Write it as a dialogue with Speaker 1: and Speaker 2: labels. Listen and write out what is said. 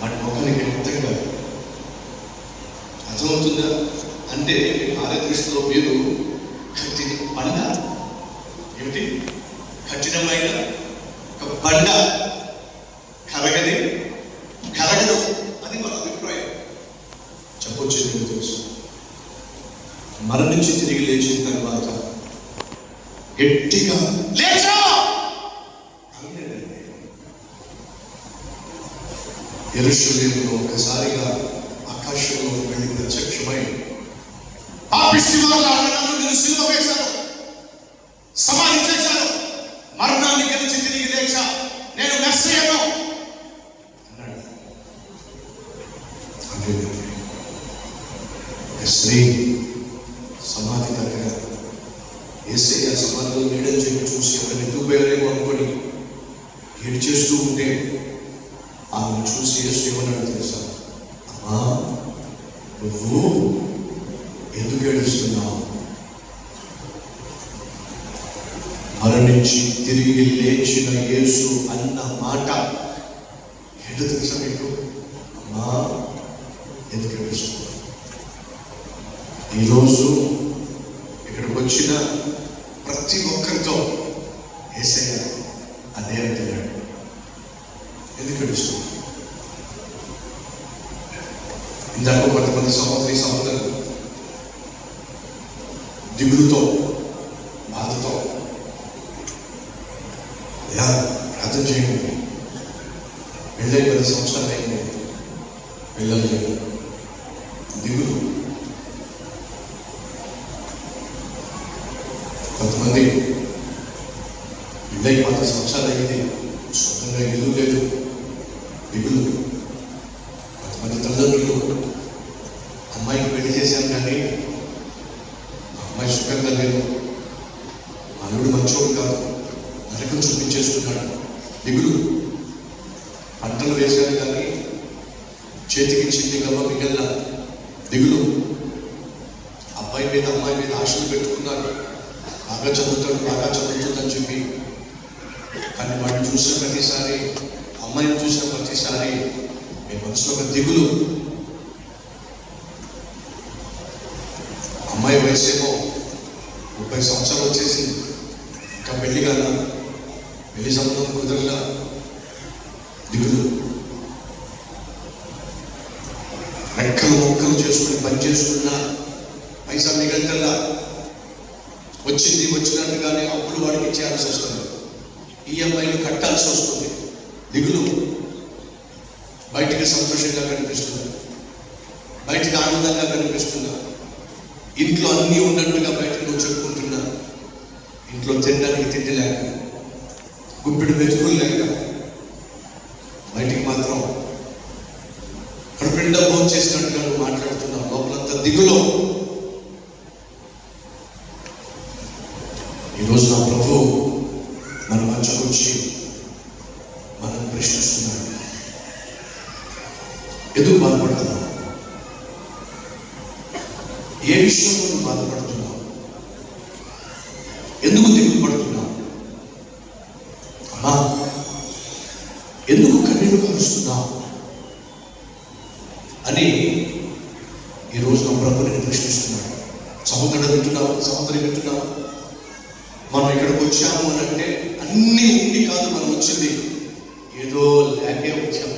Speaker 1: వాడి ముఖానికి అర్థం కాదు. అర్థమవుతుందా? అంటే ఆలయ దృష్టిలో మీరు కట్టిన బండ ఏమిటి? కఠినమైన ఒక బండ, కరగదు అది మన అభిప్రాయం. చెప్పొచ్చేది తెలుసు. మరణించి తిరిగి లేచిన తర్వాత గట్టిగా లేచా యెరూషలేములో ఒకసారిగా ఆకాశంలో వెళ్ళి ప్రత్యక్షమై నేను సిలువ వేశాను, సమాధి చేశాను, మరణాన్ని గెలిచి తిరిగి లేచా, నేను మెస్సయ్యను అన్నాడు. స్త్రీ సమాధి దగ్గర యేసయ్య సమాధిలో నీడని చెప్పి చూసి ఎవరిని ఎత్తుకుపోయారేమో అనుకొని ఏడు చేస్తూ ఉంటే ఆమెను చూసి యేసు ఏమన్నాడు తెలుసా? అమ్మా, నువ్వు ఎందుకు ఏడుస్తున్నావు? మరణించి తిరిగి లేచిన యేసు అన్న మాట ఏంటో తెలుసా మీకు? అమ్మా, ఎందుకు ఏడుస్తున్నావు? ఈరోజు ఇక్కడికి వచ్చిన ప్రతి ఒక్కరితో యేసయ్య అదే అంటున్నాడు. ఎందుకు ఏడుస్తున్నావు? ఇందాక కొంతమంది సహోదరులు దిగులుతో, బాధతో ప్రార్థన చేయండి, పెళ్ళై 10 సంవత్సరాలు అయింది, పిల్లలు లేదు, దిగులు. కొంతమంది పెళ్ళై 10 సంవత్సరాలు అయింది, సొంతంగా ఇల్లు లేదు, దిగులు. కొంతమంది తల్లిదండ్రులు అమ్మాయికి పెళ్లి చేశాను కానీ అమ్మాయి సుఖంగా లేదు, అల్లుడు మంచోడు కాదు, నరకం చూపించేస్తున్నాడు, దిగులు. పంటలు వేశారు కానీ చేతికి చిన్ని గవ్వ మిగల్లా, దిగులు. అబ్బాయి మీద అమ్మాయి మీద ఆశలు పెట్టుకున్నారు, బాగా చదువుతుందని చెప్పి. కానీ వాడిని చూసిన ప్రతిసారి, అమ్మాయిని చూసిన ప్రతిసారి మీ మనసులో ఒక దిగులు. అమ్మాయి వయసేమో 30 సంవత్సరాలు వచ్చేసింది, ఇంకా పెళ్లి కాదా, పెళ్లి సంబంధం కుదరలా, దిగులు. రెక్కలు మొక్కలు చేసుకుని పని చేస్తున్నా పైసా మిగల్లా, వచ్చినట్టుగానే అప్పులు వాడికి ఇచ్చేయాల్సి వస్తుంది, ఈఎంఐలు కట్టాల్సి వస్తుంది, దిగులు. బయటికి సంతోషంగా కనిపిస్తున్నా, బయటికి ఆనందంగా కనిపిస్తున్నా, ఇంట్లో అన్నీ ఉన్నట్టుగా బయటకు నువ్వు చెప్పుకుంటున్నా, ఇంట్లో తినడానికి తిండి లేక, గుప్పిడి వెతుకులు లేక, బయటికి మాత్రం కడుపునిండా భోజనం చేసినట్టుగా నువ్వు మాట్లాడుతున్నావు, లోపలంతా దిగులో. ఈరోజు నా ప్రభు మన మధ్యకు వచ్చి మనం ప్రశ్నిస్తున్నాడు, ఎందుకు బాధపడుతున్నావు? ఏ విషయంలో నువ్వు బాధపడుతున్నావు? ఎందుకు దిగులు పడుతున్నావు? అమ్మా, ఎందుకు కన్నీరు కారుస్తున్నావు అని ఈరోజు నా ప్రభు నేను ప్రశ్నిస్తున్నాడు. సహోదరుడు వింటున్నావు, సహోదరి వింటున్నావు. మనం ఇక్కడికి వచ్చాము అని అంటే అన్నీ ఉండి కాదు మనం వచ్చింది, ఏదో లేకే వచ్చాము.